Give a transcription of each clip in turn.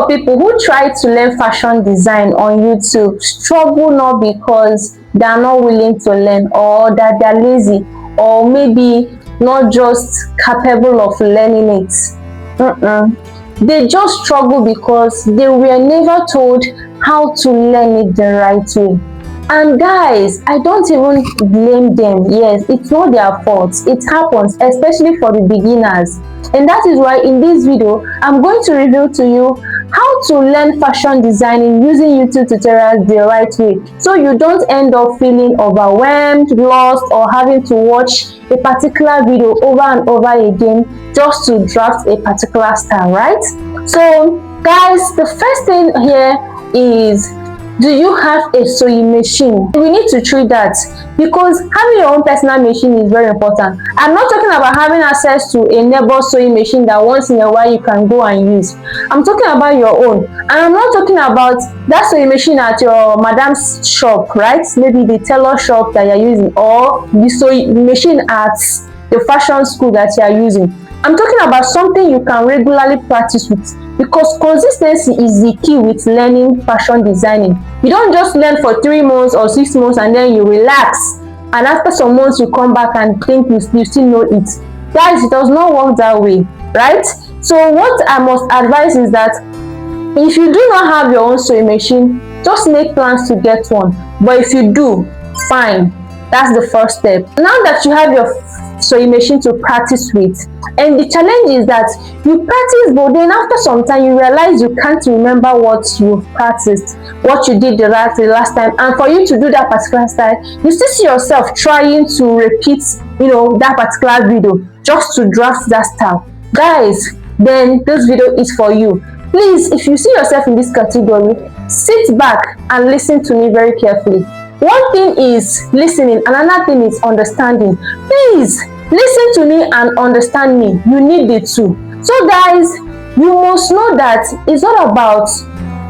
people who try to learn fashion design on YouTube struggle not because they are not willing to learn, or that they are lazy, or maybe not just capable of learning it. They just struggle because they were never told how to learn it the right way. And guys, I don't even blame them. Yes, it's not their fault. It happens, especially for the beginners. And that is why in this video, I'm going to reveal to you how to learn fashion designing using YouTube tutorials the right way, so you don't end up feeling overwhelmed, lost, or having to watch a particular video over and over again just to draft a particular style, right? So guys, the first thing here is, do you have a sewing machine? We need to treat that, because having your own personal machine is very important. I'm not talking about having access to a neighbor sewing machine that once in a while you can go and use. I'm talking about your own. And I'm not talking about that sewing machine at your madam's shop, right? Maybe the tailor shop that you're using, or the sewing machine at the fashion school that you're using. I'm talking about something you can regularly practice with, because consistency is the key with learning fashion designing. You don't just learn for 3 months or 6 months and then you relax, and after some months you come back and think you still know it. Guys, it does not work that way, right? So what I must advise is that if you do not have your own sewing machine, just make plans to get one. But if you do, fine. That's the first step. Now that you have your sewing machine to practice with, and the challenge is that you practice, but then after some time you realize you can't remember what you've practiced, what you did the last time, and for you to do that particular style, you still see yourself trying to repeat that particular video just to draft that style. Guys, then this video is for you. Please, if you see yourself in this category, sit back and listen to me very carefully. One thing is listening, another thing is understanding. Please listen to me and understand me. You need the two. So guys, you must know that it's not about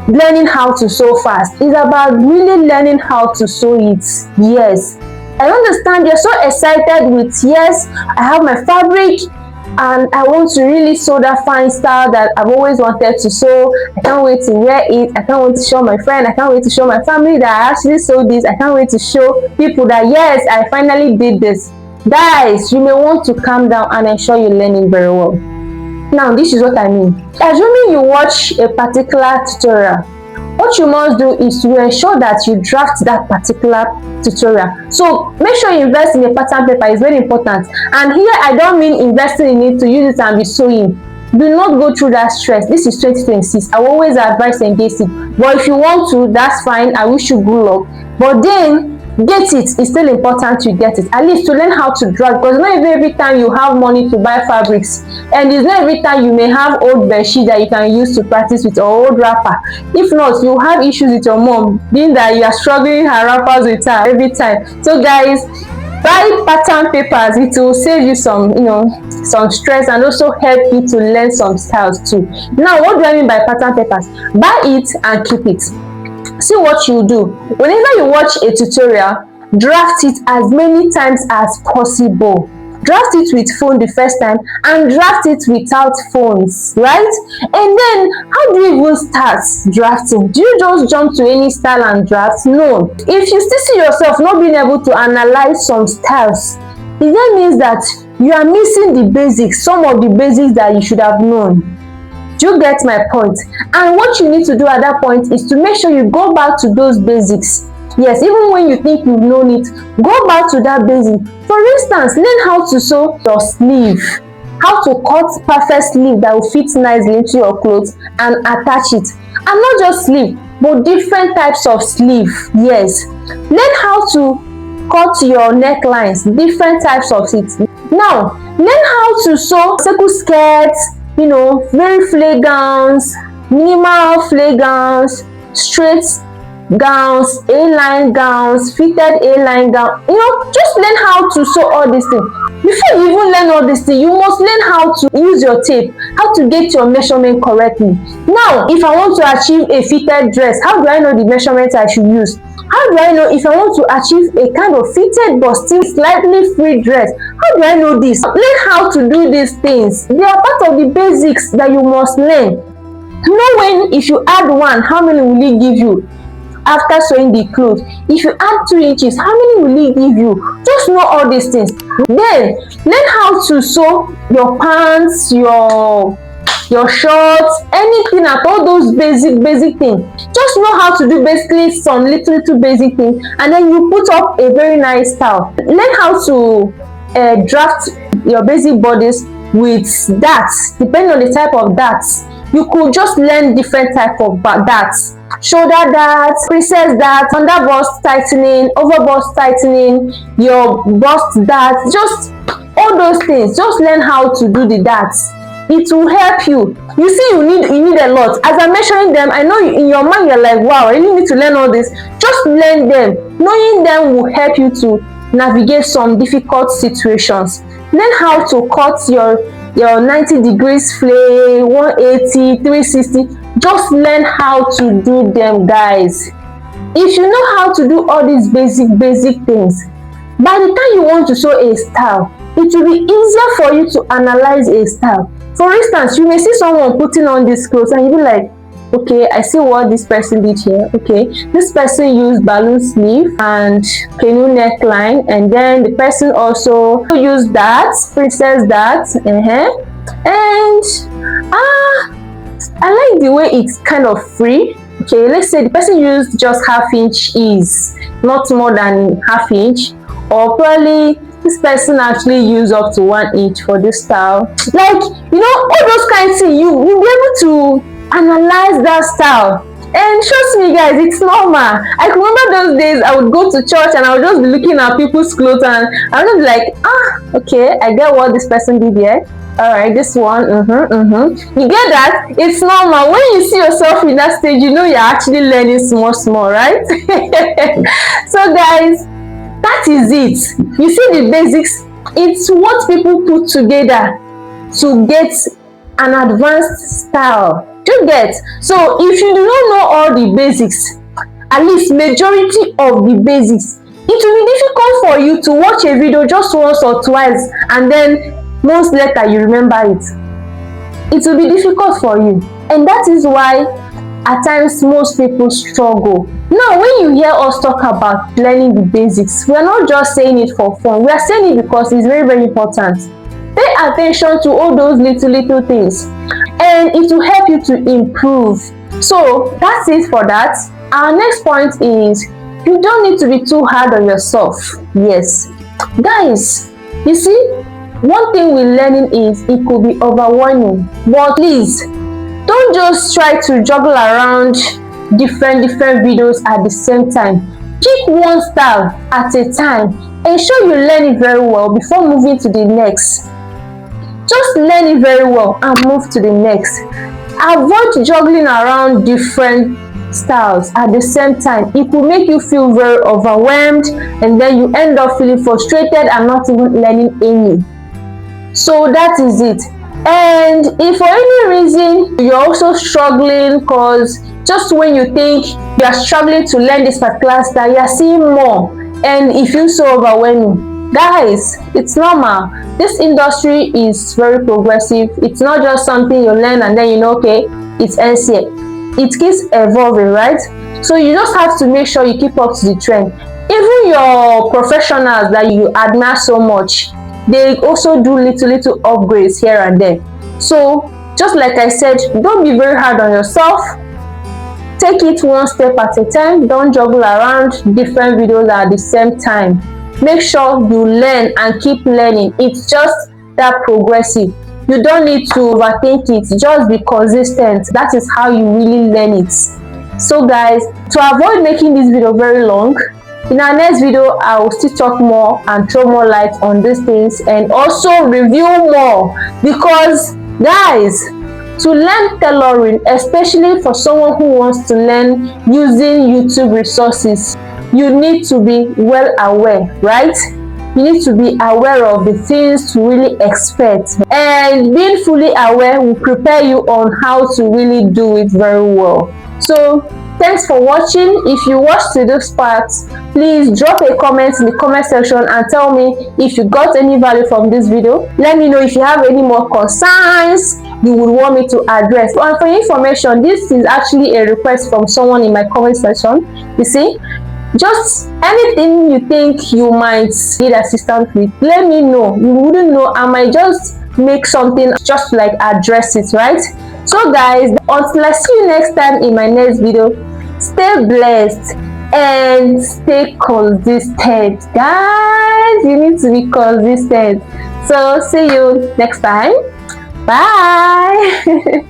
learning how to sew fast. It's about really learning how to sew it. Yes, I understand you're so excited with, yes, I have my fabric and I want to really sew that fine style that I've always wanted to sew. I can't wait to wear it. I can't wait to show my friend. I can't wait to show my family that I actually sewed this. I can't wait to show people that, yes, I finally did this. Guys, you may want to calm down and ensure you're learning very well. Now, this is what I mean. Assuming you watch a particular tutorial, what you must do is to ensure that you draft that particular tutorial. So make sure you invest in a pattern paper. It's very important. And here I don't mean investing in it to use it and be sewing. Do not go through that stress. This is 2026. I always advise against it. But if you want to, that's fine. I wish you good luck. But then get it. It's still important to get it, at least to learn how to draft, because not every time you have money to buy fabrics, and it's not every time you may have old bedsheet that you can use to practice with, or old wrapper. If not, you have issues with your mom, being that you are struggling her wrappers with her every time. So guys, buy pattern papers. It will save you some some stress, and also help you to learn some styles too. Now, what do I mean by pattern papers? Buy it and keep it. See what you do. Whenever you watch a tutorial, draft it as many times as possible. Draft it with phone the first time and draft it without phones, right? And then how do you even start drafting? Do you just jump to any style and draft? No. If you still see yourself not being able to analyze some styles, it then means that you are missing the basics, some of the basics that you should have known. Do you get my point? And what you need to do at that point is to make sure you go back to those basics. Yes, even when you think you've known it, go back to that basic. For instance, learn how to sew your sleeve, how to cut perfect sleeve that will fit nicely into your clothes and attach it. And not just sleeve, but different types of sleeve. Yes, learn how to cut your necklines, different types of it. Now, learn how to sew circle skirts, very flare gowns, minimal flare gowns, straight gowns, A-line gowns, fitted A-line gown. Just learn how to sew all these things. Before you even learn all these things, you must learn how to use your tape, how to get your measurement correctly. Now, if I want to achieve a fitted dress, how do I know the measurements I should use? How do I know if I want to achieve a kind of fitted but still slightly free dress? How do I know this? Learn how to do these things. They are part of the basics that you must learn. Know when if you add one, how many will it give you after sewing the cloth? If you add 2 inches, how many will it give you? Just know all these things. Then learn how to sew your pants, your shorts, anything at all, those basic things. Just know how to do basically some little basic things, and then you put up a very nice style. Learn how to draft your basic bodies with darts, depending on the type of darts. You could just learn different type of darts: shoulder darts, princess darts, under bust tightening, over bust tightening, your bust darts, just all those things. Just learn how to do the darts. It will help you. You see, you need a lot. As I'm mentioning them, I know in your mind you're like, wow, I really need to learn all this. Just learn them. Knowing them will help you to navigate some difficult situations. Learn how to cut your 90 degrees flay, 180, 360. Just learn how to do them, guys. If you know how to do all these basic things, by the time you want to sew a style, it will be easier for you to analyze a style. For instance, you may see someone putting on this clothes and you be like, okay, I see what this person did here. Okay, this person used balloon sleeve and canoe neckline, and then the person also used that princess that, and I like the way it's kind of free. Okay, let's say the person used just ½ inch ease, not more than ½ inch, or probably this person actually used up to 1 inch for this style. Like, you know, all those kinds of things, you'll be able to analyze that style. And trust me, guys, it's normal. I remember those days I would go to church and I would just be looking at people's clothes and I would just be like, okay, I get what this person did here. All right, this one, you get that? It's normal. When you see yourself in that stage, you know you're actually learning small, right? So guys, that is it. You see the basics. It's what people put together to get an advanced style. You get? So if you do not know all the basics, at least majority of the basics, it will be difficult for you to watch a video just once or twice and then months later you remember it. It will be difficult for you, and that is why at times most people struggle. Now when you hear us talk about learning the basics, we are not just saying it for fun. We are saying it because it's very important. Pay attention to all those little things and it will help you to improve. So that's it for that. Our next point is, you don't need to be too hard on yourself. Yes, guys, you see, one thing with learning is it could be overwhelming, but please don't just try to juggle around different videos at the same time. Pick one style at a time. Ensure you learn it very well before moving to the next. Just learn it very well and move to the next. Avoid juggling around different styles at the same time. It will make you feel very overwhelmed, and then you end up feeling frustrated and not even learning any. So that is it. And if for any reason you're also struggling, because just when you think you are struggling to learn this particular style, you are seeing more and it feels so overwhelming, guys, it's normal. This industry is very progressive. It's not just something you learn and then you know, okay, it's NCA. It keeps evolving, right? So you just have to make sure you keep up to the trend. Even your professionals that you admire so much, they also do little upgrades here and there. So just like I said, don't be very hard on yourself. Take it one step at a time. Don't juggle around different videos at the same time. Make sure you learn and keep learning. It's just that progressive. You don't need to overthink it. Just be consistent. That is how you really learn it. So guys, to avoid making this video very long, in our next video I will still talk more and throw more light on these things and also review more, because guys, to learn tailoring, especially for someone who wants to learn using YouTube resources, you need to be well aware, right? You need to be aware of the things to really expect, and being fully aware will prepare you on how to really do it very well. So thanks for watching. If you watched to this part, please drop a comment in the comment section and tell me if you got any value from this video. Let me know if you have any more concerns you would want me to address. And for your information, this is actually a request from someone in my comment section. You see, just anything you think you might need assistance with, let me know. You wouldn't know, I might just make something just to like address it, right? So guys, until I see you next time in my next video, stay blessed and stay consistent. Guys, you need to be consistent. So see you next time. Bye.